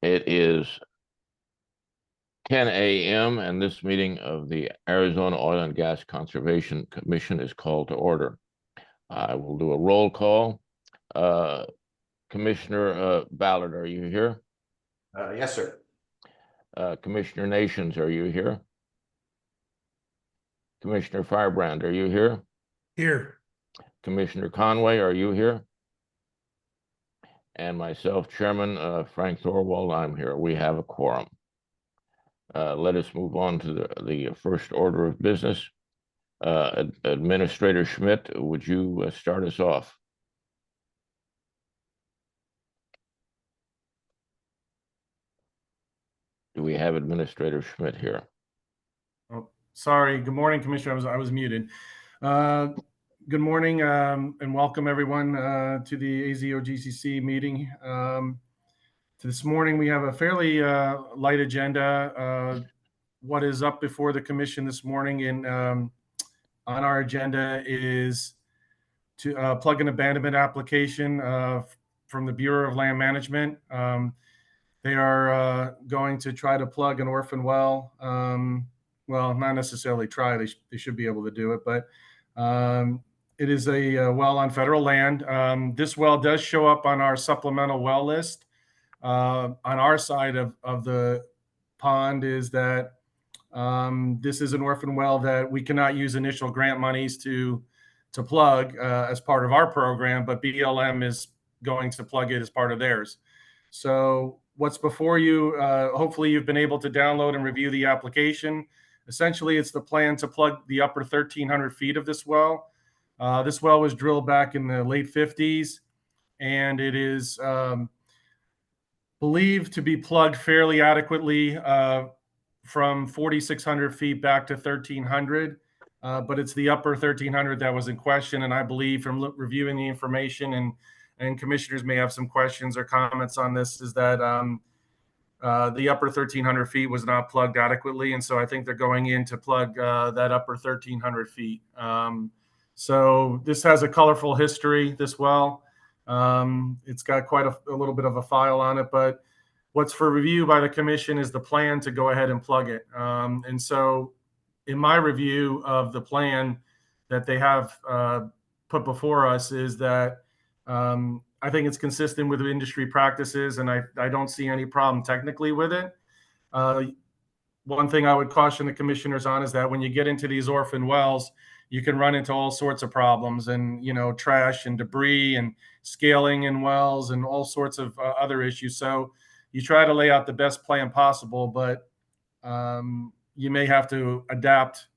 It is 10 a.m. and this meeting of the Arizona Oil and Gas Conservation Commission is called to order. I will do a roll call. Commissioner Ballard, are you here? Yes, sir. Commissioner Nations, are you here? Commissioner Firebrand, are you here? Here. Commissioner Conway, are you here? And myself, Chairman Frank Thorwald, I'm here. We have a quorum. Let us move on to the first order of business. Administrator Schmidt, would you start us off? Do we have Administrator Schmidt here? Oh, sorry. Good morning, Commissioner. I was muted. Good morning and welcome everyone to the AZOGCC meeting. This morning we have a fairly light agenda. What is up before the commission this morning on our agenda is to plug an abandonment application from the Bureau of Land Management. They are going to try to plug an orphan well. Well, not necessarily try, they should be able to do it, but it is a well on federal land. This well does show up on our supplemental well list. On our side of the pond is that this is an orphan well that we cannot use initial grant monies to plug as part of our program, but BLM is going to plug it as part of theirs. So what's before you, hopefully you've been able to download and review the application. Essentially, it's the plan to plug the upper 1,300 feet of this well. This well was drilled back in the late 50s, and it is believed to be plugged fairly adequately from 4,600 feet back to 1,300. But it's the upper 1,300 that was in question. And I believe from reviewing the information, and commissioners may have some questions or comments on this, is that the upper 1,300 feet was not plugged adequately. And so I think they're going in to plug that upper 1,300 feet. So this has a colorful history, this well. It's got quite a little bit of a file on it, but what's for review by the commission is the plan to go ahead and plug it. And so in my review of the plan that they have put before us is that I think it's consistent with industry practices, and I don't see any problem technically with it. One thing I would caution the commissioners on is that when you get into these orphan wells, you can run into all sorts of problems and, trash and debris and scaling in wells and all sorts of other issues. So you try to lay out the best plan possible, but you may have to adapt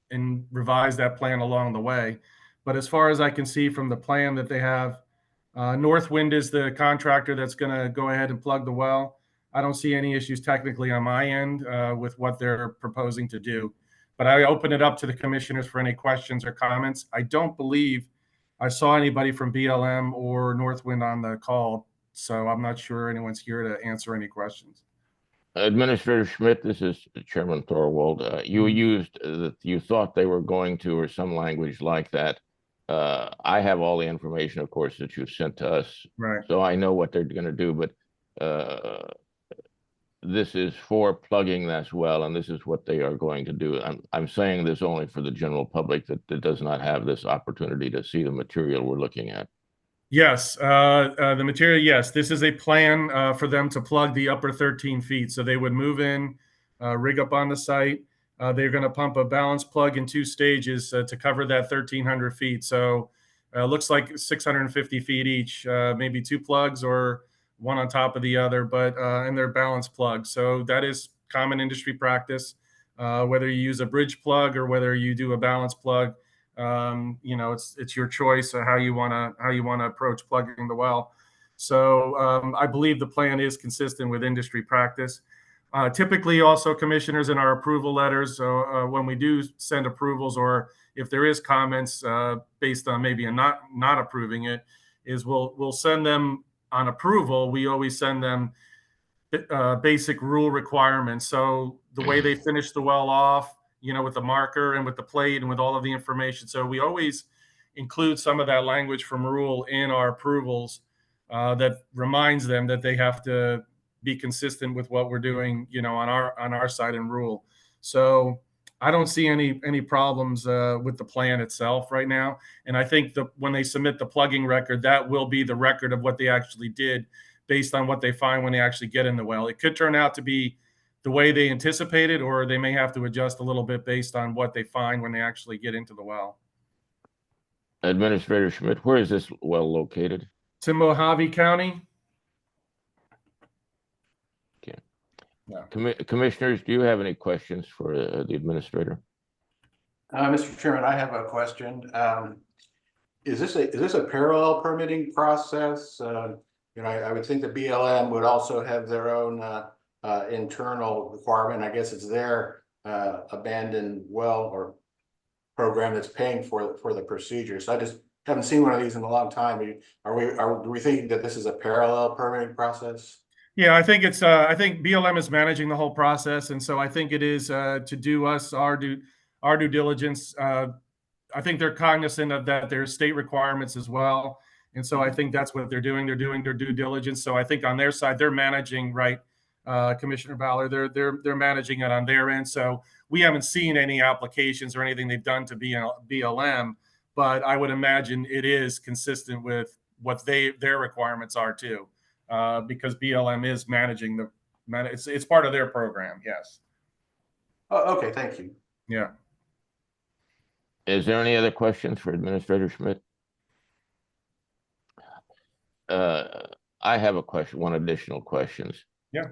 and revise that plan along the way. But as far as I can see from the plan that they have, Northwind is the contractor that's going to go ahead and plug the well. I don't see any issues technically on my end with what they're proposing to do. But I open it up to the commissioners for any questions or comments. I don't believe I saw anybody from BLM or Northwind on the call, so I'm not sure anyone's here to answer any questions. Administrator Schmidt, this is Chairman Thorwald. You used that you thought they were going to, or some language like that. I have all the information, of course, that you've sent to us, right? So I know what they're going to do, but this is for plugging as well, and this is what they are going to do. I'm saying this only for the general public that does not have this opportunity to see the material we're looking at. Yes, the material, yes. This is a plan for them to plug the upper 13 feet. So they would move in, rig up on the site. They're going to pump a balance plug in 2 stages to cover that 1,300 feet. So looks like 650 feet each, maybe 2 plugs or one on top of the other, but and they're balance plugs. So that is common industry practice. Whether you use a bridge plug or whether you do a balance plug, it's your choice of how you want to approach plugging the well. So I believe the plan is consistent with industry practice. Typically, also commissioners in our approval letters, when we do send approvals, or if there is comments based on maybe not approving it, is we'll send them on approval. We always send them basic rule requirements. So the way they finish the well off, with the marker and with the plate and with all of the information. So we always include some of that language from rule in our approvals that reminds them that they have to be consistent with what we're doing, on our side and rule. So I don't see any problems with the plan itself right now. And I think when they submit the plugging record, that will be the record of what they actually did based on what they find when they actually get in the well. It could turn out to be the way they anticipated, or they may have to adjust a little bit based on what they find when they actually get into the well. Administrator Schmidt, where is this well located? It's in Mojave County. Okay. Yeah. Commissioners, do you have any questions for the administrator? Mr. Chairman, I have a question. Is this a parallel permitting process? I would think the BLM would also have their own internal requirement. I guess it's their abandoned well or program that's paying for the procedure. So I just haven't seen one of these in a long time. Do we think that this is a parallel permitting process? Yeah, I think I think BLM is managing the whole process, and so I think it is to do our due diligence. I think they're cognizant of that. There's state requirements as well, and so I think that's what they're doing. They're doing their due diligence. So I think on their side, they're managing, right, Commissioner Ballard. They're managing it on their end. So we haven't seen any applications or anything they've done to BLM, but I would imagine it is consistent with what their requirements are too, because BLM is managing it's part of their program. Yes. Oh, okay. Thank you. Yeah. Is there any other questions for Administrator Schmidt? I have a question, one additional question. Yeah.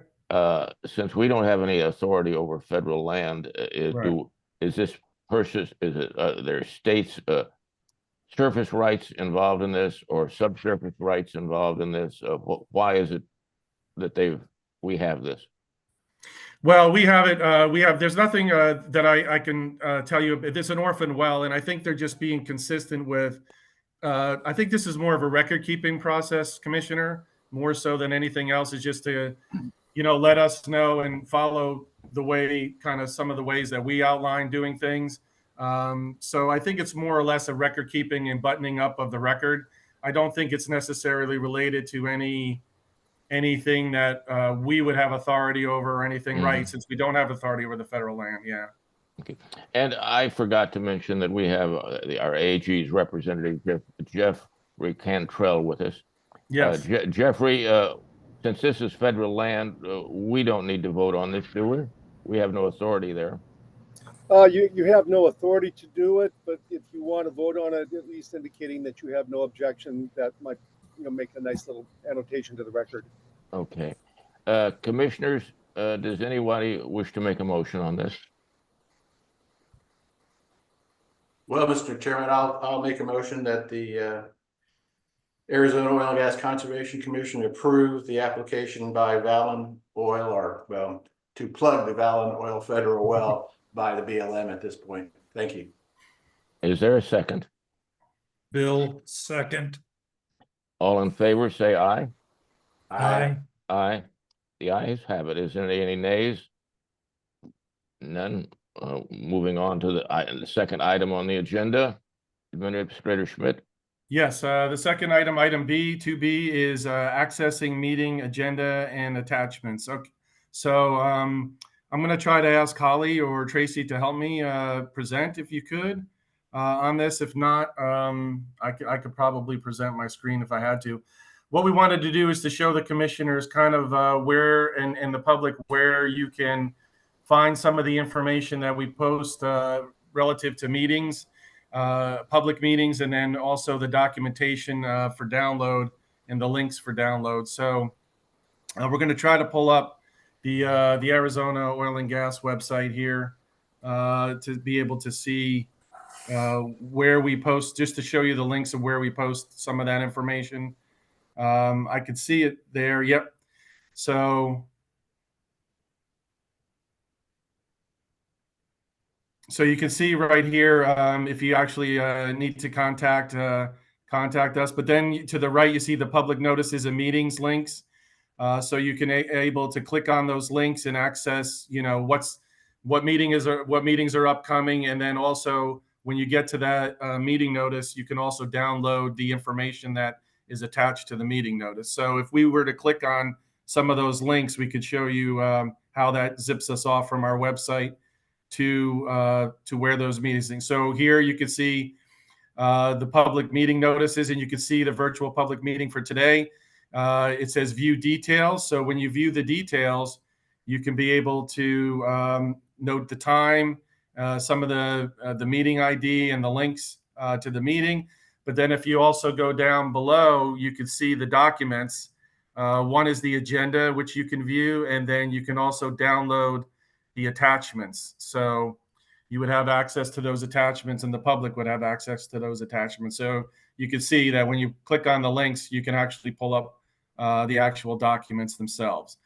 Since we don't have any authority over federal land, Right. is this purchase, is it there are states surface rights involved in this or subsurface rights involved in this? Why is it that we have this? Well, we have it. There's nothing that I can tell you. It's an orphan well, and I think they're just being consistent with. I think this is more of a record keeping process, Commissioner, more so than anything else. Is just to, let us know and follow the way, kind of some of the ways that we outline doing things. So I think it's more or less a record keeping and buttoning up of the record. I don't think it's necessarily related to anything that we would have authority over or anything, right? Since we don't have authority over the federal land. Yeah. Okay. And I forgot to mention that we have our AG's representative, Jeffrey Cantrell, with us. Yes. Jeffrey, since this is federal land, we don't need to vote on this, do we? We have no authority there. You have no authority to do it, but if you want to vote on it, at least indicating that you have no objection, that might make a nice little annotation to the record. Okay. Commissioners, does anybody wish to make a motion on this? Well, Mr. Chairman, I'll make a motion that the Arizona Oil and Gas Conservation Commission approve the application by Valen Oil, to plug the Valen Oil federal well by the BLM at this point. Thank you. Is there a second? Bill, second. All in favor, say aye. Aye. Aye. The ayes have it. Is there any nays? None. Moving on to the second item on the agenda. Administrator Schmidt. Yes, the second item, item B, 2B, is accessing meeting agenda and attachments. Okay. So I'm going to try to ask Holly or Tracy to help me present, if you could, on this. If not, I could probably present my screen if I had to. What we wanted to do is to show the commissioners kind of where, and the public, where you can find some of the information that we post relative to meetings, public meetings, and then also the documentation for download and the links for download. So we're going to try to pull up the Arizona Oil and Gas website here to be able to see where we post, just to show you the links of where we post some of that information. I could see it there. Yep. So you can see right here if you actually need to contact us. But then to the right, you see the public notices and meetings links. So you can able to click on those links and access, what meetings are upcoming, and then also when you get to that meeting notice, you can also download the information that is attached to the meeting notice. So if we were to click on some of those links, we could show you how that zips us off from our website to where those meetings. So here you can see the public meeting notices, and you can see the virtual public meeting for today. It says view details. So when you view the details, you can be able to note the time, some of the meeting ID and the links to the meeting. But then if you also go down below, you can see the documents. One is the agenda, which you can view, and then you can also download the attachments. So you would have access to those attachments, and the public would have access to those attachments. So you can see that when you click on the links, you can actually pull up the actual documents themselves.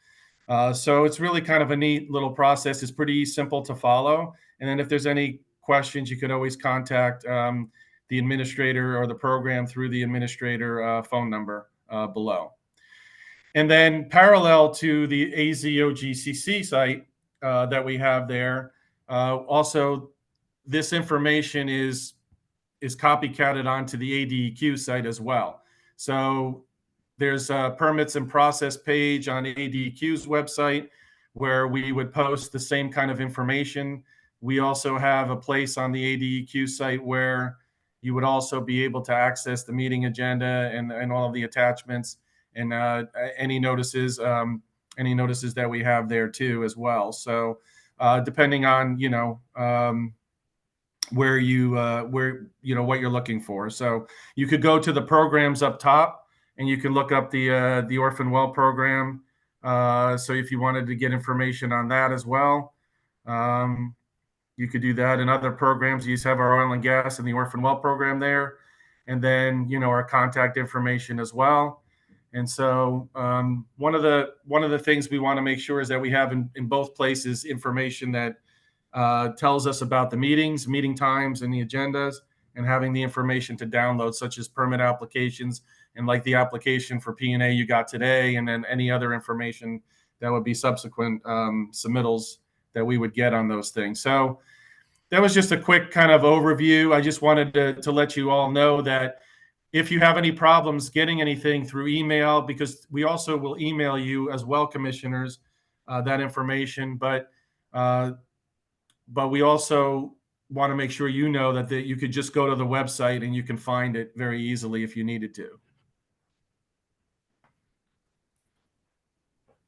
So it's really kind of a neat little process. It's pretty simple to follow. And then if there's any questions, you could always contact the administrator or the program through the administrator phone number below. And then parallel to the AZOGCC site that we have there, also this information is copycatted onto the ADEQ site as well. So there's a permits and process page on ADEQ's website where we would post the same kind of information. We also have a place on the ADEQ site where you would also be able to access the meeting agenda and all of the attachments and any notices that we have there too as well. So depending on where what you're looking for. So you could go to the programs up top and you can look up the Orphan Well program. So if you wanted to get information on that as well, you could do that. In other programs, you just have our oil and gas and the Orphan Well program there, and then our contact information as well. And so one of the things we want to make sure is that we have in both places information that tells us about the meetings, meeting times, and the agendas, and having the information to download, such as permit applications and like the application for P&A you got today, and then any other information that would be subsequent submittals that we would get on those things. So that was just a quick kind of overview. I just wanted to let you all know that if you have any problems getting anything through email, because we also will email you as well, commissioners, that information. But we also want to make sure you know that you could just go to the website and you can find it very easily if you needed to.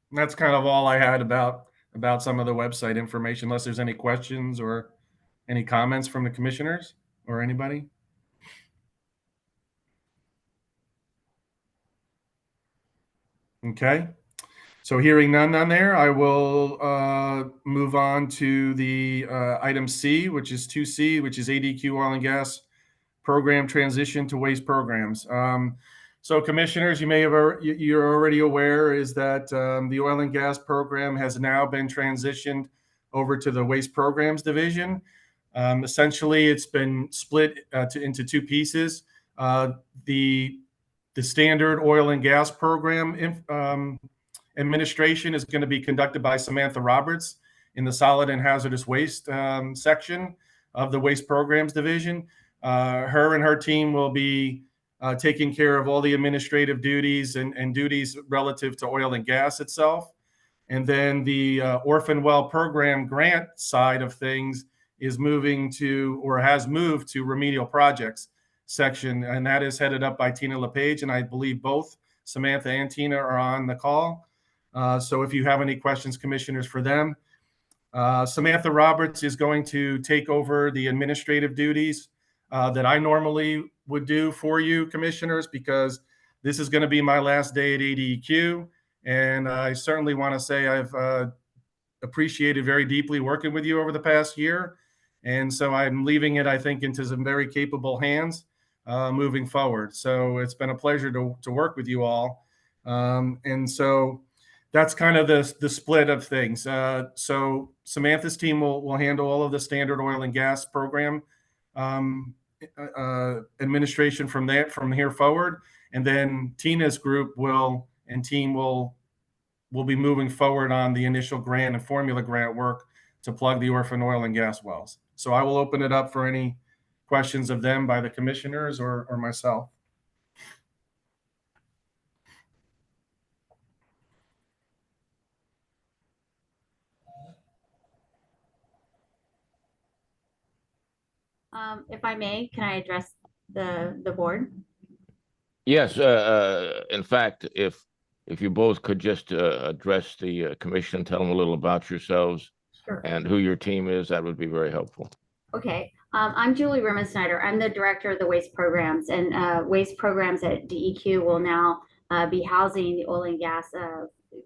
And that's kind of all I had about some of the website information, unless there's any questions or any comments from the commissioners or anybody. Okay. So hearing none on there, I will move on to the item C, which is 2C, which is ADQ oil and gas program transition to waste programs. So commissioners, you're already aware is that the oil and gas program has now been transitioned over to the waste programs division. Essentially, it's been split into two pieces. The standard oil and gas program administration is going to be conducted by Samantha Roberts in the solid and hazardous waste section of the waste programs division. Her and her team will be taking care of all the administrative duties and duties relative to oil and gas itself. And then the Orphan Well program grant side of things is moving to, or has moved to, remedial projects section, and that is headed up by Tina LePage, and I believe both Samantha and Tina are on the call. So if you have any questions, commissioners, for them, Samantha Roberts is going to take over the administrative duties that I normally would do for you, commissioners, because this is going to be my last day at ADEQ, and I certainly want to say I've appreciated very deeply working with you over the past year, and so I'm leaving it, I think, into some very capable hands moving forward. So it's been a pleasure to work with you all, and so that's kind of the split of things. So Samantha's team will handle all of the standard oil and gas program administration from here forward, and then Tina's group will be moving forward on the initial grant and formula grant work to plug the orphan oil and gas wells. So I will open it up for any questions of them by the commissioners or myself. If I may, can I address the board? Yes, in fact, if you both could just address the commission, tell them a little about yourselves Sure. and who your team is, that would be very helpful. Okay, I'm Julie Rimmon-Snyder. I'm the director of the waste programs, and waste programs at DEQ will now be housing the oil and gas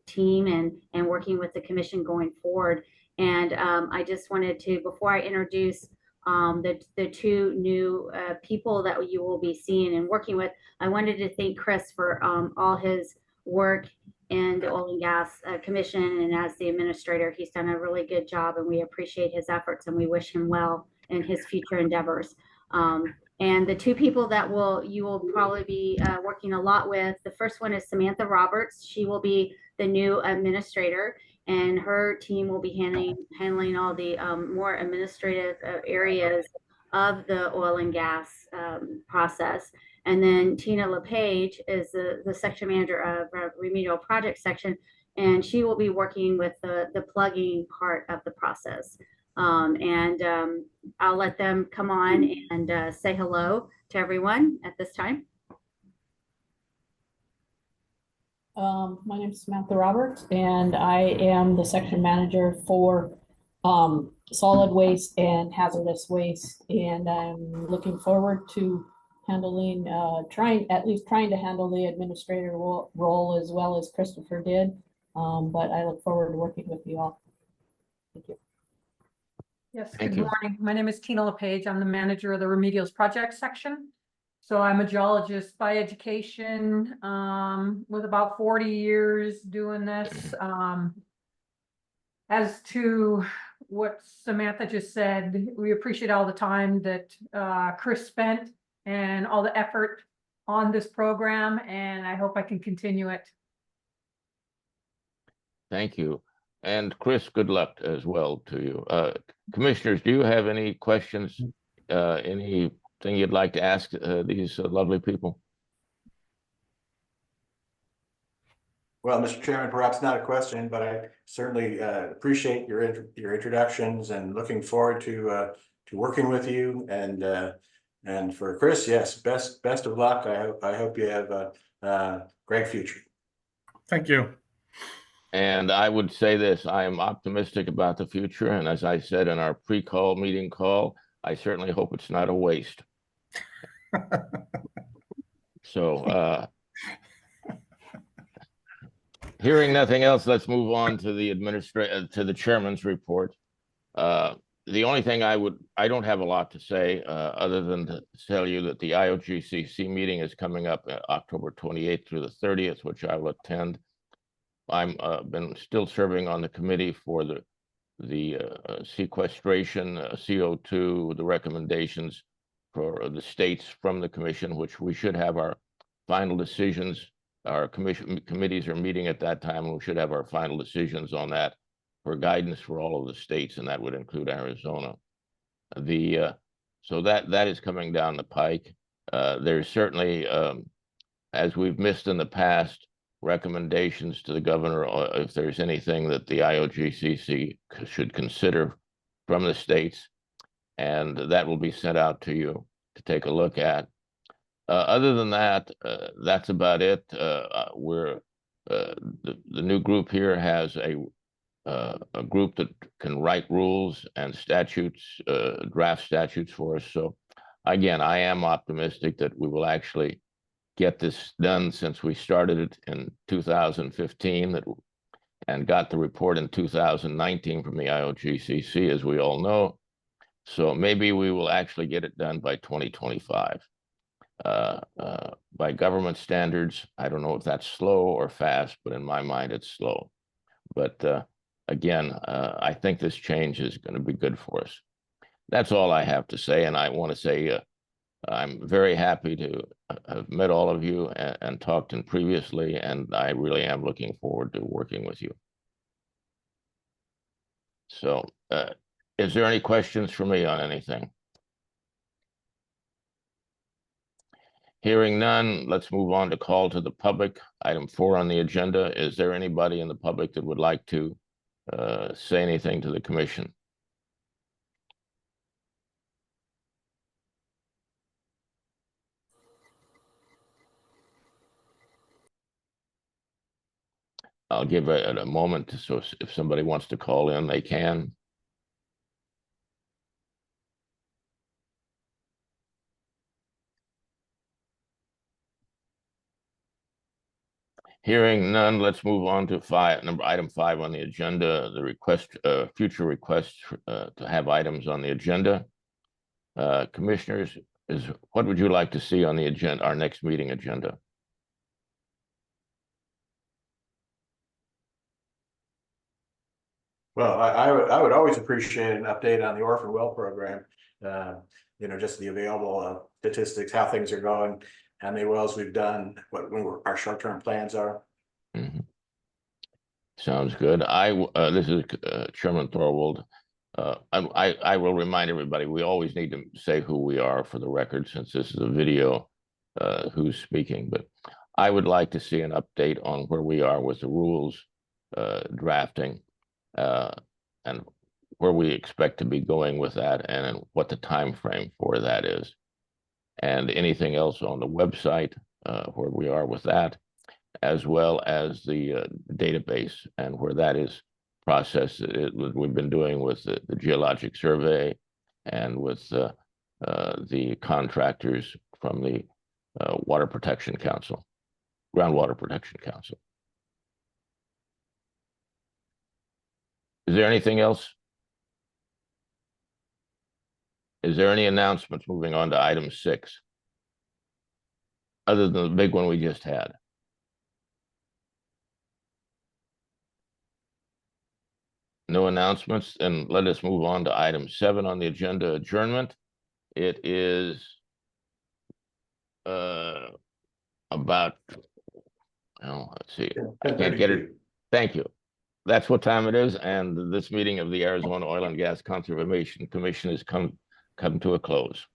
team and working with the commission going forward. And I just wanted to, before I introduce the two new people that you will be seeing and working with, I wanted to thank Chris for all his work in the oil and gas commission, and as the administrator, he's done a really good job, and we appreciate his efforts and we wish him well in his future endeavors. And the two people that you will probably be working a lot with, the first one is Samantha Roberts. She will be the new administrator, and her team will be handling all the more administrative areas of the oil and gas process. And then Tina LePage is the section manager of remedial project section, and she will be working with the plugging part of the process. I'll let them come on and say hello to everyone at this time. My name is Samantha Roberts, and I am the section manager for solid waste and hazardous waste. And I'm looking forward to handling, trying to handle the administrator role as well as Christopher did. But I look forward to working with you all. Thank you. Yes, Thank good you. morning. My name is Tina LePage. I'm the manager of the remedials project section. So I'm a geologist by education, with about 40 years doing this. As to what Samantha just said, we appreciate all the time that Chris spent and all the effort on this program, and I hope I can continue it. Thank you. And Chris, good luck as well to you. Commissioners, do you have any questions, anything you'd like to ask these lovely people? Well, Mr. Chairman, perhaps not a question, but I certainly appreciate your introductions and looking forward to working with you. And for Chris, yes, best of luck. I hope you have a great future. Thank you. And I would say this, I am optimistic about the future. And as I said in our pre-call meeting call, I certainly hope it's not a waste. So hearing nothing else, let's move on to the chairman's report. The only thing I don't have a lot to say other than to tell you that the AZOGCC meeting is coming up October 28th through the 30th, which I will attend. I'm been still serving on the committee for the sequestration, CO2, the recommendations for the states from the commission, which we should have our final decisions. Our committees are meeting at that time, and we should have our final decisions on that for guidance for all of the states, and that would include Arizona. So that is coming down the pike. There's certainly, as we've missed in the past, recommendations to the governor if there's anything that the AZOGCC should consider from the states, and that will be sent out to you to take a look at. Other than that, that's about it. The new group here has a group that can write rules and statutes, draft statutes for us. So again, I am optimistic that we will actually get this done, since we started it in 2015 and got the report in 2019 from the AZOGCC, as we all know. So maybe we will actually get it done by 2025. By government standards, I don't know if that's slow or fast, but in my mind, it's slow. But again, I think this change is going to be good for us. That's all I have to say. And I want to say I'm very happy to have met all of you and talked in previously, and I really am looking forward to working with you. So is there any questions for me on anything? Hearing none, let's move on to call to the public. Item 4 on the agenda. Is there anybody in the public that would like to say anything to the commission? I'll give it a moment, so if somebody wants to call in, they can. Hearing none, let's move on to item 5 on the agenda, the request, future requests to have items on the agenda. Commissioners, what would you like to see on the agenda, our next meeting agenda? Well, I would always appreciate an update on the orphan well program. You know, just the available statistics, how things are going, how many wells we've done, what our short-term plans are. Mhm. Sounds good. This is Chairman Thorwald. I will remind everybody, we always need to say who we are for the record, since this is a video, who's speaking. But I would like to see an update on where we are with the rules drafting, and where we expect to be going with that, and what the time frame for that is. And anything else on the website, where we are with that, as well as the database and where that is processed. We've been doing with the geologic survey and with the contractors from the Water Protection Council, Groundwater Protection Council. Is there anything else? Is there any announcements moving on to item 6? Other than the big one we just had? No announcements, and let us move on to item 7 on the agenda, adjournment. It is about, oh, let's see, I can't get it. Thank you. That's what time it is, and this meeting of the Arizona Oil and Gas Conservation Commission has come to a close.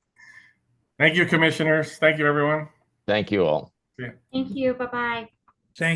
Thank you, commissioners. Thank you, everyone. Thank you all. Thank you. Bye-bye.